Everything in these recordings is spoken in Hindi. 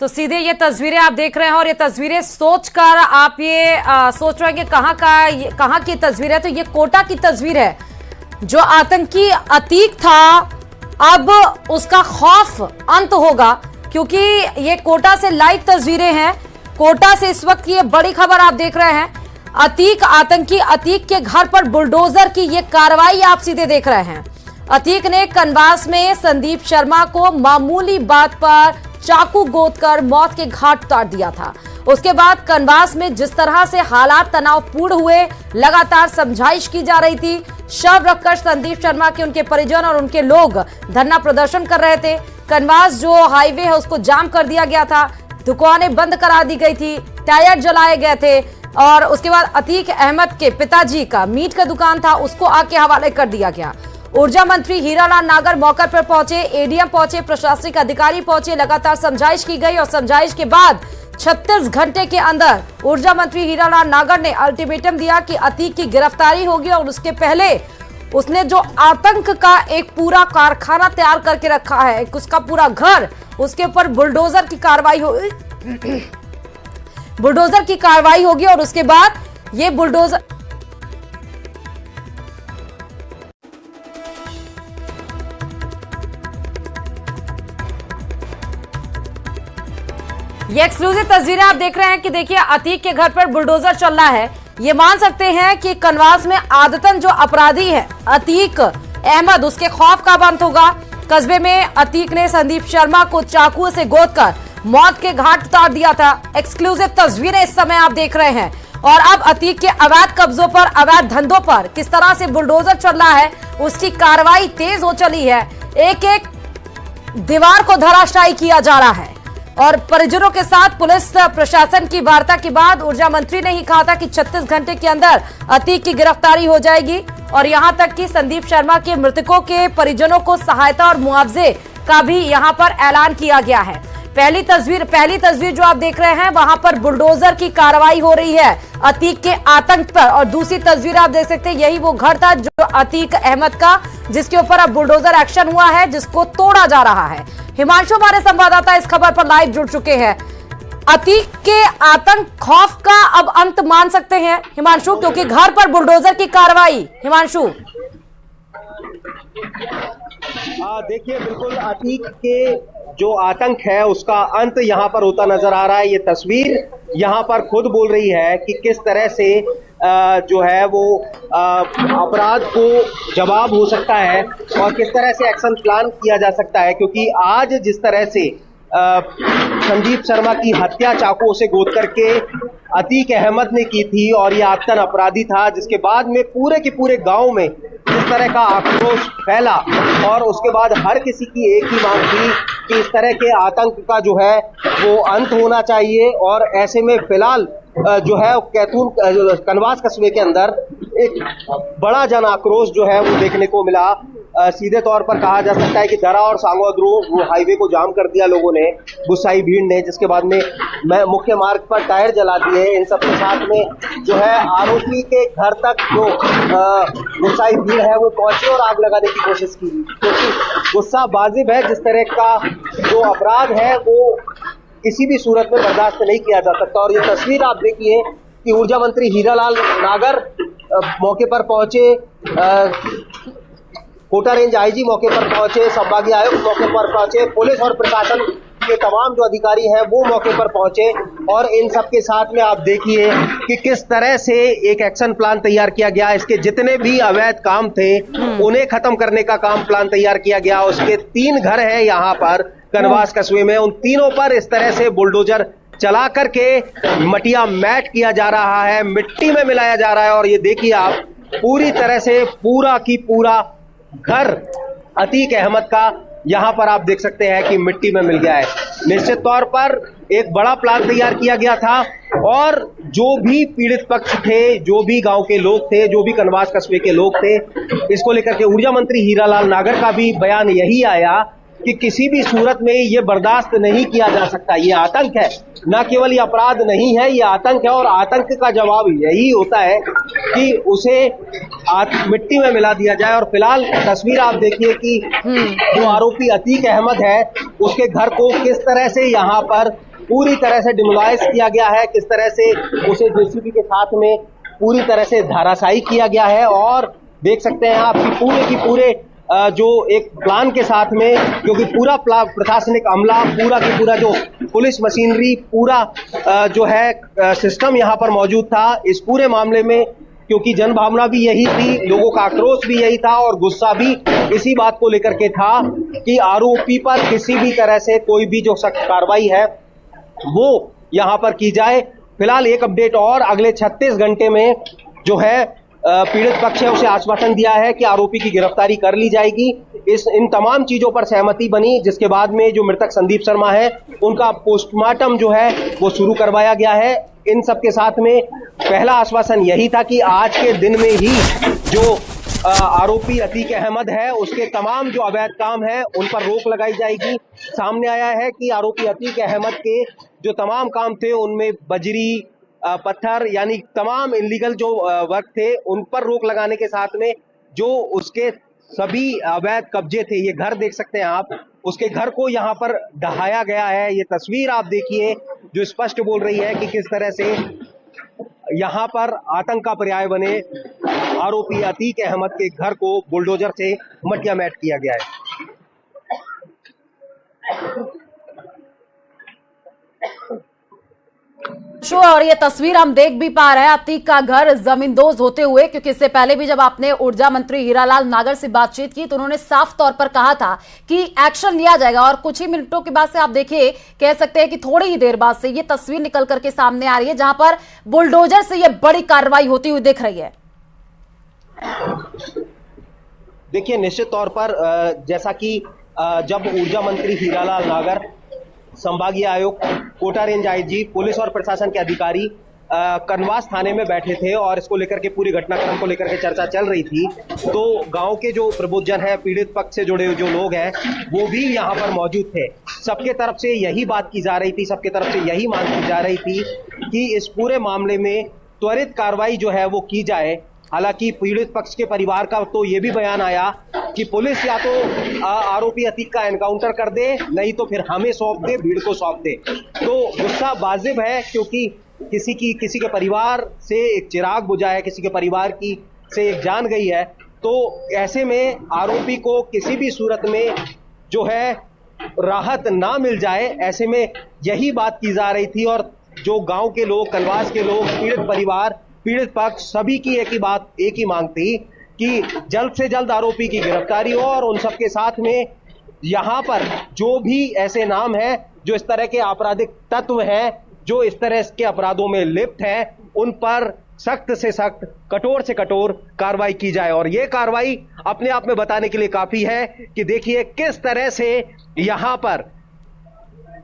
तो सीधे ये तस्वीरें आप देख रहे हैं और ये तस्वीरें सोचकर आप ये सोच रहे हैं कि कहाँ की तस्वीर है। तो ये कोटा की तस्वीर है। जो आतंकी अतीक था अब उसका खौफ अंत होगा, क्योंकि ये कोटा से लाइव तस्वीरें हैं। कोटा से इस वक्त ये बड़ी खबर आप देख रहे हैं। आतंकी अतीक के घर पर बुलडोजर की ये कार्रवाई आप सीधे देख रहे हैं। अतीक ने कनवास में संदीप शर्मा को मामूली बात पर चाकू गोदकर मौत के घाट उतार दिया था। उसके बाद कनवास में जिस तरह से हालात तनावपूर्ण हुए, लगातार समझाइश की जा रही थी। शव रखकर संदीप शर्मा के उनके परिजन और उनके लोग धरना प्रदर्शन कर रहे थे। कनवास जो हाईवे है उसको जाम कर दिया गया था, दुकानें बंद करा दी गई थी, टायर जलाए गए थे और उसके बाद अतीक अहमद के पिताजी का मीट का दुकान था, उसको आग के हवाले कर दिया गया। ऊर्जा मंत्री हीरालाल नागर मौके पर पहुंचे, एडीएम पहुंचे, प्रशासनिक अधिकारी पहुंचे, लगातार समझाइश की गई और समझाइश के बाद 36 घंटे के अंदर ऊर्जा मंत्री हीरालाल नागर ने अल्टीमेटम दिया कि अतीक की गिरफ्तारी होगी और उसके पहले उसने जो आतंक का एक पूरा कारखाना तैयार करके रखा है, उसका पूरा घर, उसके ऊपर बुलडोजर की कार्रवाई होगी और उसके बाद ये बुलडोजर ये एक्सक्लूसिव तस्वीरें आप देख रहे हैं कि देखिए अतीक के घर पर बुलडोजर चल रहा है। ये मान सकते हैं कि कनवास में आदतन जो अपराधी है अतीक अहमद, उसके खौफ का अंत होगा। कस्बे में अतीक ने संदीप शर्मा को चाकू से गोदकर मौत के घाट उतार दिया था। एक्सक्लूसिव तस्वीरें इस समय आप देख रहे हैं और अब अतीक के अवैध कब्जों पर, अवैध धंधों पर किस तरह से बुलडोजर चल रहा है, उसकी कार्रवाई तेज हो चली है। एक एक दीवार को धराशायी किया जा रहा है और परिजनों के साथ पुलिस प्रशासन की वार्ता के बाद ऊर्जा मंत्री ने ही कहा था कि 36 घंटे के अंदर अतीक की गिरफ्तारी हो जाएगी और यहां तक कि संदीप शर्मा के मृतकों के परिजनों को सहायता और मुआवजे का भी यहां पर ऐलान किया गया है। पहली तस्वीर जो आप देख रहे हैं, वहां पर बुलडोजर की कार्रवाई हो रही है अतीक के आतंक पर और दूसरी तस्वीर आप देख सकते हैं, यही वो घर था जो अतीक अहमद का, जिसके ऊपर अब बुलडोजर एक्शन हुआ है, जिसको तोड़ा जा रहा है। हिमांशु हमारे संवाददाता इस खबर पर लाइव जुड़ चुके हैं। अतीक के आतंक खौफ का अब अंत मान सकते हैं हिमांशु, क्योंकि घर पर बुलडोजर की कार्रवाई। हिमांशु देखिए, बिल्कुल अतीक के जो आतंक है उसका अंत यहाँ पर होता नजर आ रहा है। ये तस्वीर यहाँ पर खुद बोल रही है कि किस तरह से जो है वो अपराध को जवाब हो सकता है और किस तरह से एक्शन प्लान किया जा सकता है, क्योंकि आज जिस तरह से संदीप शर्मा की हत्या चाकू से गोद करके अतीक अहमद ने की थी और ये आतंक अपराधी था, जिसके बाद में पूरे के पूरे गांव में इस तरह का आक्रोश फैला और उसके बाद हर किसी की एक ही मांग थी कि इस तरह के आतंक का जो है वो अंत होना चाहिए। और ऐसे में फिलहाल जो है कैथून कनवास कस्बे के अंदर एक बड़ा जन आक्रोश जो है वो देखने को मिला। सीधे तौर पर कहा जा सकता है कि दरा और सांगोद्रो वो हाईवे को जाम कर दिया लोगों ने, गुस्साई भीड़ ने, जिसके बाद में मुख्य मार्ग पर टायर जला दिए। इन सब के साथ में जो है आरोपी के घर तक जो गुस्साई भीड़ है वो पहुंची और आग लगाने की कोशिश की, क्योंकि गुस्सा वाजिब है। जिस तरह का जो अपराध है वो किसी भी सूरत में बर्दाश्त नहीं किया जा सकता। और ये तस्वीर आप देखिए कि ऊर्जा मंत्री हीरालाल नागर मौके पर पहुंचे, कोटा रेंज आईजी मौके पर पहुंचे, संभागीय आयुक्त मौके पर पहुंचे, पुलिस और प्रशासन के तमाम जो अधिकारी हैं वो मौके पर पहुंचे और इन सब के साथ में आप देखिए कि किस तरह से एक एक्शन प्लान तैयार किया गया। इसके जितने भी अवैध काम थे उन्हें खत्म करने का काम प्लान तैयार किया गया। उसके 3 घर हैं यहाँ पर कनवास कस्बे में, उन तीनों पर इस तरह से बुलडोजर चला करके मटिया मैट किया जा रहा है, मिट्टी में मिलाया जा रहा है। और ये देखिए आप पूरी तरह से पूरा की पूरा घर अतीक अहमद का यहां पर आप देख सकते हैं कि मिट्टी में मिल गया है। निश्चित तौर पर एक बड़ा प्लान तैयार किया गया था और जो भी पीड़ित पक्ष थे, जो भी गांव के लोग थे, जो भी कनवास कस्बे के लोग थे, इसको लेकर के ऊर्जा मंत्री हीरालाल नागर का भी बयान यही आया कि किसी भी सूरत में ये बर्दाश्त नहीं किया जा सकता। ये आतंक है, न केवल ये अपराध नहीं है, ये आतंक है। और आतंक का जवाब यही होता है कि उसे मिट्टी में मिला दिया जाए। और फिलहाल तस्वीर आप देखिए कि जो आरोपी अतीक अहमद है उसके घर को किस तरह से यहाँ पर पूरी तरह से डिमोलाइज किया गया है, किस तरह से उसे जेसीबी के साथ में पूरी तरह से धराशायी किया गया है। और देख सकते हैं आप कि पूरे की पूरे जो एक प्लान के साथ में, क्योंकि पूरा प्रशासनिक अमला, पूरा की पूरा जो पुलिस मशीनरी, पूरा जो है सिस्टम यहाँ पर मौजूद था इस पूरे मामले में। क्योंकि जनभावना भी यही थी, लोगों का आक्रोश भी यही था और गुस्सा भी इसी बात को लेकर के था कि आरोपी पर किसी भी तरह से कोई भी जो सख्त कार्रवाई है वो यहाँ पर की जाए। फिलहाल एक अपडेट और, अगले 36 घंटे में जो है पीड़ित पक्ष है उसे आश्वासन दिया है कि आरोपी की गिरफ्तारी कर ली जाएगी। इन तमाम चीजों पर सहमति बनी, जिसके बाद में जो मृतक संदीप शर्मा है उनका पोस्टमार्टम जो है वो शुरू करवाया गया है। इन सब के साथ में पहला आश्वासन यही था कि आज के दिन में ही जो आरोपी अतीक अहमद है उसके तमाम जो अवैध काम है उन पर रोक लगाई जाएगी। सामने आया है कि आरोपी अतीक अहमद के जो तमाम काम थे उनमें बजरी, पत्थर यानी तमाम इलीगल जो वर्क थे उन पर रोक लगाने के साथ में जो उसके सभी अवैध कब्जे थे, ये घर देख सकते हैं आप, उसके घर को यहाँ पर ढहाया गया है। ये तस्वीर आप देखिए जो स्पष्ट बोल रही है कि किस तरह से यहाँ पर आतंक का पर्याय बने आरोपी अतीक अहमद के घर को बुलडोजर से मटिया मैट किया गया है। और ये तस्वीर हम देख भी पा रहे हैं अतीक का घर जमींदोज होते हुए, क्योंकि इससे पहले भी जब आपने ऊर्जा मंत्री हीरालाल नागर से बातचीत की तो उन्होंने साफ तौर पर कहा था कि एक्शन लिया जाएगा। और कुछ ही मिनटों के बाद से आप देखिए, कह सकते हैं कि थोड़ी ही देर बाद से ये तस्वीर निकल करके सामने आ रही है जहां पर बुलडोजर से ये बड़ी कार्रवाई होती हुई दिख रही है। देखिए, निश्चित तौर पर जैसा कि जब ऊर्जा मंत्री हीरालाल नागर, संभागीय आयुक्त, कोटा रेंज आईजी, पुलिस और प्रशासन के अधिकारी कनवास थाने में बैठे थे और इसको लेकर के पूरी घटनाक्रम को लेकर के चर्चा चल रही थी, तो गांव के जो प्रबुद्धजन है, पीड़ित पक्ष से जुड़े हुए जो लोग हैं, वो भी यहां पर मौजूद थे। सबके तरफ से यही बात की जा रही थी, सबके तरफ से यही मांग की जा रही थी कि इस पूरे मामले में त्वरित कार्रवाई जो है वो की जाए। हालांकि पीड़ित पक्ष के परिवार का तो ये भी बयान आया कि पुलिस या तो आरोपी अतीक का एनकाउंटर कर दे, नहीं तो फिर हमें सौंप दे, भीड़ को सौंप दे। तो गुस्सा वाजिब है, क्योंकि किसी के परिवार से एक चिराग बुझा है, किसी के परिवार की से एक जान गई है। तो ऐसे में आरोपी को किसी भी सूरत में जो है राहत ना मिल जाए, ऐसे में यही बात की जा रही थी। और जो गांव के लोग, कलवास के लोग, पीड़ित परिवार, पीड़ित पक्ष, सभी की एक ही मांग थी कि जल्द से जल्द आरोपी की गिरफ्तारी हो और उन सबके साथ में यहाँ पर जो भी ऐसे नाम हैं जो इस तरह के आपराधिक तत्व हैं, जो इस तरह के अपराधों में लिप्त हैं, उन पर सख्त से सख्त, कठोर से कठोर कार्रवाई की जाए। और ये कार्रवाई अपने आप में बताने के लिए काफी है कि देखिए किस तरह से यहाँ पर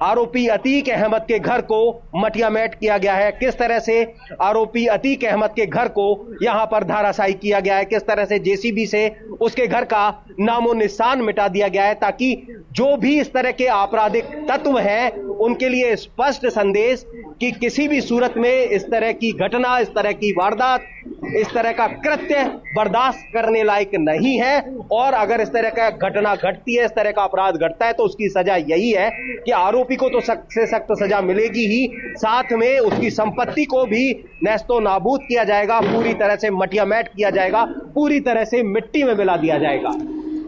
आरोपी अतीक अहमद के घर को मटियामेट किया गया है, किस तरह से आरोपी अतीक अहमद के घर को यहां पर धराशायी किया गया है, किस तरह से जेसीबी से उसके घर का नामो निशान मिटा दिया गया है, ताकि जो भी इस तरह के आपराधिक तत्व हैं उनके लिए स्पष्ट संदेश कि किसी भी सूरत में इस तरह की घटना, इस तरह की वारदात, इस तरह का कृत्य बर्दाश्त करने लायक नहीं है। और अगर इस तरह का घटना घटती है, इस तरह का अपराध घटता है, तो उसकी सजा यही है कि आरोपी को तो सख्त से सख्त सजा मिलेगी ही, साथ में उसकी संपत्ति को भी नैस्तो नाबूद किया जाएगा, पूरी तरह से मटियामेट किया जाएगा, पूरी तरह से मिट्टी में मिला दिया जाएगा।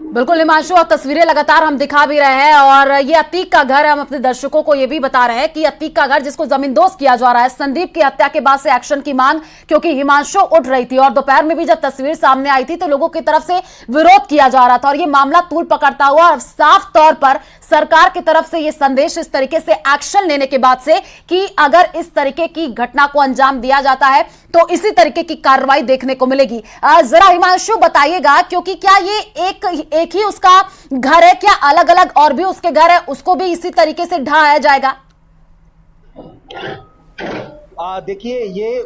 बिल्कुल हिमांशु, और तस्वीरें लगातार हम दिखा भी रहे हैं। और ये अतीक का घर, हम अपने दर्शकों को ये भी बता रहे हैं कि अतीक का घर जिसको जमींदोज किया जा रहा है, संदीप की हत्या के बाद से एक्शन की मांग क्योंकि हिमांशु उठ रही थी और दोपहर में भी जब तस्वीर सामने आई थी तो लोगों की तरफ से विरोध किया जा रहा था और ये मामला तूल पकड़ता हुआ और साफ तौर पर सरकार की तरफ से ये संदेश इस तरीके से एक्शन लेने के बाद से कि अगर इस तरीके की घटना को अंजाम दिया जाता है तो इसी तरीके की कार्रवाई देखने को मिलेगी। जरा हिमांशु बताइएगा, क्योंकि क्या ये एक ही उसका घर है, क्या अलग अलग और भी उसके घर है, उसको भी इसी तरीके से ढहाया जाएगा? देखिए, ये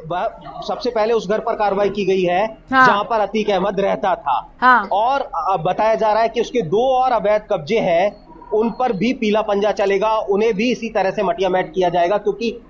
सबसे पहले उस घर पर कार्रवाई की गई है जहां पर अतीक अहमद रहता था। और बताया जा रहा है कि उसके 2 और अवैध कब्जे हैं उन पर भी पीला पंजा चलेगा, उन्हें भी इसी तरह से मटिया मेट किया जाएगा, क्योंकि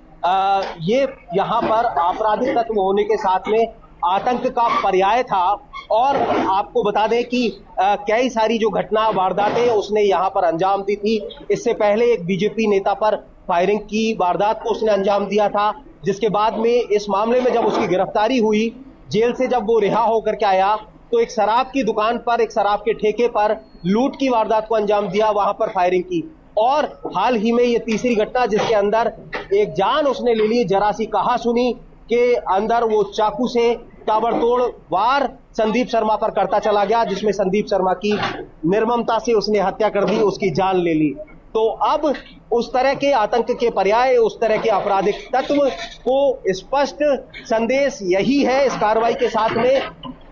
ये यहाँ पर आपराधिक तत्व होने के साथ में आतंक का पर्याय था। और आपको बता दें कि कई सारी जो घटना वारदातें उसने यहाँ पर अंजाम दी थी। इससे पहले एक बीजेपी नेता पर फायरिंग की वारदात को उसने अंजाम दिया था, जिसके बाद में इस मामले में जब उसकी गिरफ्तारी हुई, जेल से जब वो रिहा होकर के आया, तो एक शराब की दुकान पर, एक शराब के ठेके पर लूट की वारदात को अंजाम दिया, वहां पर फायरिंग की। और हाल ही में ये तीसरी घटना जिसके अंदर एक जान उसने ले ली, जरा सी कहा सुनी के अंदर वो चाकू से ताबड़तोड़ वार संदीप शर्मा पर करता चला गया, जिसमें संदीप शर्मा की निर्ममता से उसने हत्या कर दी, उसकी जान ले ली। तो अब उस तरह के आतंक के पर्याय, उस तरह के आपराधिक तत्व को स्पष्ट संदेश यही है इस कार्रवाई के साथ में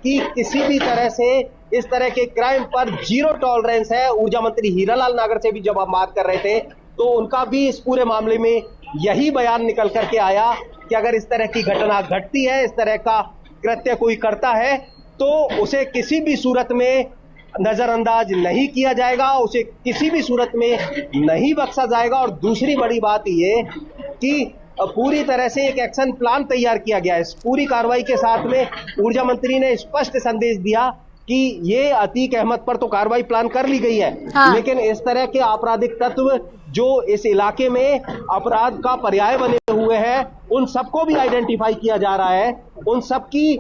कि किसी भी तरह से इस तरह के क्राइम पर जीरो टॉलरेंस है। ऊर्जा मंत्री हीरालाल नागर से भी जब आप बात कर रहे थे तो उनका भी इस पूरे मामले में यही बयान निकल करके आया कि अगर इस तरह की घटना घटती है, इस तरह का कृत्य कोई करता है, तो उसे किसी भी सूरत में नजरअंदाज नहीं किया जाएगा, उसे किसी भी सूरत में नहीं बख्शा जाएगा। और दूसरी बड़ी बात ये कि पूरी तरह से एक एक्शन प्लान तैयार किया गया है। इस पूरी कार्रवाई के साथ में ऊर्जा मंत्री ने स्पष्ट संदेश दिया कि ये अतीक अहमद पर तो कार्रवाई प्लान कर ली गई है, हाँ। लेकिन इस तरह के आपराधिक तत्व जो इस इलाके में अपराध का पर्याय बने हुए हैं, उन सबको भी आइडेंटिफाई किया जा रहा है। उन सबके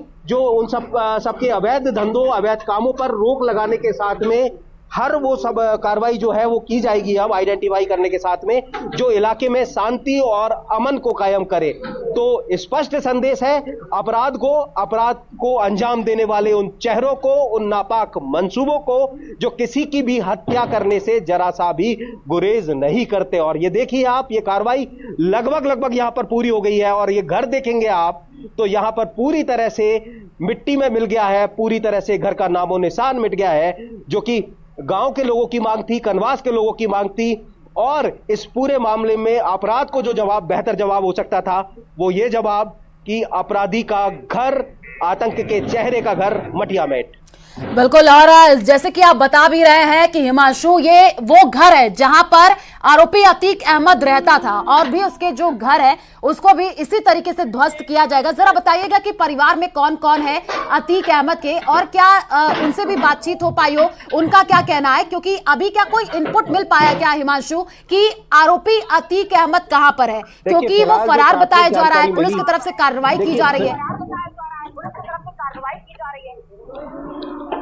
अवैध धंधों, अवैध कामों पर रोक लगाने के साथ में हर वो सब कार्रवाई जो है वो की जाएगी अब आइडेंटिफाई करने के साथ में, जो इलाके में शांति और अमन को कायम करे। तो स्पष्ट संदेश है अपराध को अंजाम देने वाले उन चेहरों को, उन नापाक मंसूबों को जो किसी की भी हत्या करने से जरा सा भी गुरेज नहीं करते। और ये देखिए आप, ये कार्रवाई लगभग यहां पर पूरी हो गई है। और ये घर देखेंगे आप तो यहां पर पूरी तरह से मिट्टी में मिल गया है, पूरी तरह से घर का नामो निशान मिट गया है, जो कि गांव के लोगों की मांग थी, कनवास के लोगों की मांग थी। और इस पूरे मामले में अपराध को जो जवाब, बेहतर जवाब हो सकता था, वो ये जवाब कि अपराधी का घर, आतंक के चेहरे का घर मटिया मेट। बिल्कुल। और जैसे कि आप बता भी रहे हैं कि हिमांशु, ये वो घर है जहां पर आरोपी अतीक अहमद रहता था और भी उसके जो घर है उसको भी इसी तरीके से ध्वस्त किया जाएगा। जरा बताइएगा कि परिवार में कौन कौन है अतीक अहमद के, और क्या उनसे भी बातचीत हो पाई हो, उनका क्या कहना है, क्योंकि अभी क्या कोई इनपुट मिल पाया क्या हिमांशु कि आरोपी अतीक अहमद कहां पर है, क्योंकि वो फरार बताया जा रहा है, पुलिस की तरफ से कार्रवाई की जा रही है।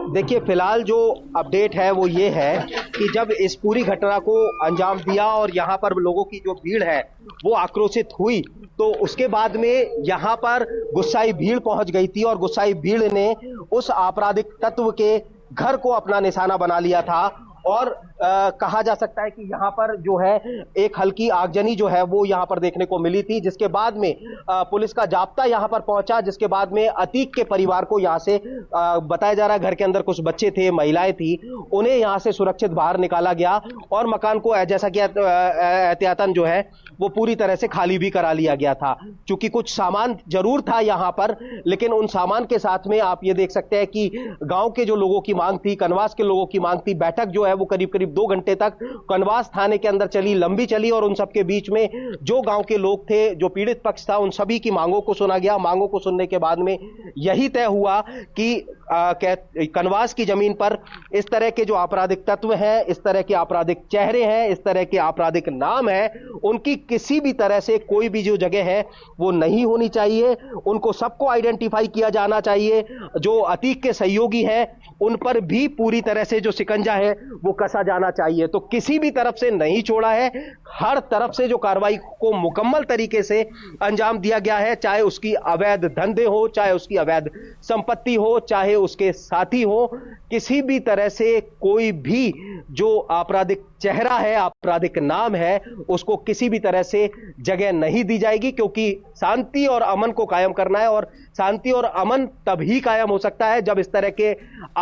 देखिए, फिलहाल जो अपडेट है वो ये है कि जब इस पूरी घटना को अंजाम दिया और यहाँ पर लोगों की जो भीड़ है वो आक्रोशित हुई, तो उसके बाद में यहाँ पर गुस्साई भीड़ पहुंच गई थी और गुस्साई भीड़ ने उस आपराधिक तत्व के घर को अपना निशाना बना लिया था। और कहा जा सकता है कि यहाँ पर जो है एक हल्की आगजनी जो है वो यहाँ पर देखने को मिली थी, जिसके बाद में पुलिस का जाब्ता यहाँ पर पहुंचा, जिसके बाद में अतीक के परिवार को यहाँ से बताया जा रहा है, घर के अंदर कुछ बच्चे थे, महिलाएं थी, उन्हें यहाँ से सुरक्षित बाहर निकाला गया और मकान को जैसा कि एहतियातन जो है वो पूरी तरह से खाली भी करा लिया गया था। चूंकि कुछ सामान जरूर था यहाँ पर, लेकिन उन सामान के साथ में आप ये देख सकते हैं कि गांव के जो लोगों की मांग थी, कनवास के लोगों की मांग थी, बैठक जो है वो करीब 2 घंटे तक कनवास थाने के अंदर चली, लंबी चली। और उन सबके बीच में जो गांव के लोग थे, जो पीड़ित पक्ष था, उन सभी की मांगों को सुना गया। मांगों को सुनने के बाद में यही तय हुआ कि कनवास की जमीन पर इस तरह के जो आपराधिक तत्व हैं, इस तरह के आपराधिक चेहरे हैं, इस तरह के आपराधिक नाम है, उनकी किसी भी तरह से कोई भी जो जगह है वो नहीं होनी चाहिए। उनको सबको आइडेंटिफाई किया जाना चाहिए। जो अतीक के सहयोगी हैं उन पर भी पूरी तरह से जो शिकंजा है वो कसा जाना चाहिए। तो किसी भी तरफ से नहीं छोड़ा है, हर तरफ से जो कार्रवाई को मुकम्मल तरीके से अंजाम दिया गया है, चाहे उसकी अवैध धंधे हो, चाहे उसकी अवैध संपत्ति हो, चाहे उसके साथी हो, किसी भी तरह से कोई भी जो आपराधिक चेहरा है, आपराधिक नाम है, उसको किसी भी तरह से जगह नहीं दी जाएगी, क्योंकि शांति और अमन को कायम करना है। और शांति और अमन तभी कायम हो सकता है जब इस तरह के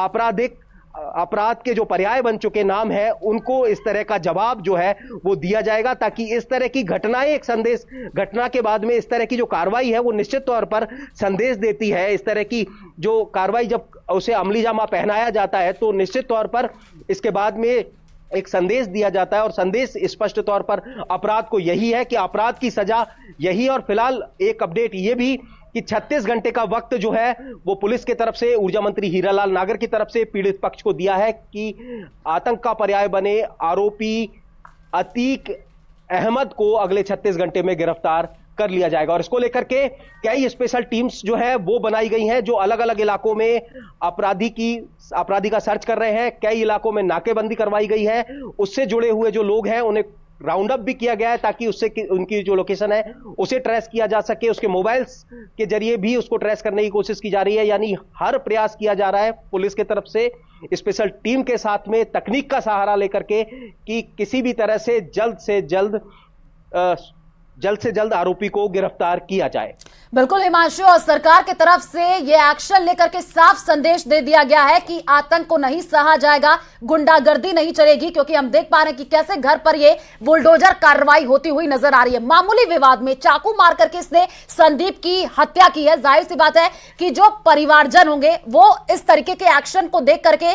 अपराध के जो पर्याय बन चुके नाम है उनको इस तरह का जवाब जो है वो दिया जाएगा, ताकि इस तरह की घटनाएं, एक संदेश, घटना के बाद में इस तरह की जो कार्रवाई है वो निश्चित तौर पर संदेश देती है। इस तरह की जो कार्रवाई जब उसे अमली जामा पहनाया जाता है तो निश्चित तौर पर इसके बाद में एक संदेश दिया जाता है और संदेश स्पष्ट तौर पर अपराध को यही है कि अपराध की सजा यही। और फिलहाल एक अपडेट ये भी कि 36 घंटे का वक्त जो है वो पुलिस की तरफ से ऊर्जा मंत्री हीरालाल नागर की तरफ से पीड़ित पक्ष को दिया है कि आतंक का पर्याय बने आरोपी अतीक अहमद को अगले 36 घंटे में गिरफ्तार कर लिया जाएगा। और इसको लेकर के कई स्पेशल टीम्स जो है वो बनाई गई हैं जो अलग अलग इलाकों में अपराधी का सर्च कर रहे हैं। कई इलाकों में नाकेबंदी करवाई गई है, उससे जुड़े हुए जो लोग हैं उन्हें राउंड अप भी किया गया है ताकि उससे उनकी जो लोकेशन है उसे ट्रेस किया जा सके, उसके मोबाइल्स के जरिए भी उसको ट्रेस करने की कोशिश की जा रही है। यानी हर प्रयास किया जा रहा है पुलिस की तरफ से स्पेशल टीम के साथ में तकनीक का सहारा लेकर के कि किसी भी तरह से जल्द से जल्द आरोपी को गिरफ्तार किया जाए। बिल्कुल हिमांशु, और सरकार की तरफ से यह एक्शन लेकर के साफ संदेश दे दिया गया है कि आतंक को नहीं सहा जाएगा, गुंडागर्दी नहीं चलेगी, क्योंकि हम देख पा रहे हैं कि कैसे घर पर यह बुलडोजर कार्रवाई होती हुई नजर आ रही है। मामूली विवाद में चाकू मार करके इसने संदीप की हत्या की है। जाहिर सी बात है कि जो परिवारजन होंगे वो इस तरीके के एक्शन को देख करके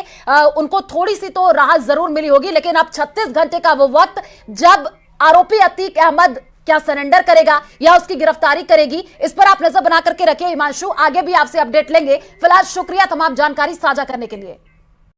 उनको थोड़ी सी तो राहत जरूर मिली होगी, लेकिन अब 36 घंटे का वो वक्त जब आरोपी अतीक अहमद क्या सरेंडर करेगा या उसकी गिरफ्तारी करेगी, इस पर आप नजर बना करके रखिए हिमांशु। आगे भी आपसे अपडेट लेंगे। फिलहाल शुक्रिया तमाम जानकारी साझा करने के लिए।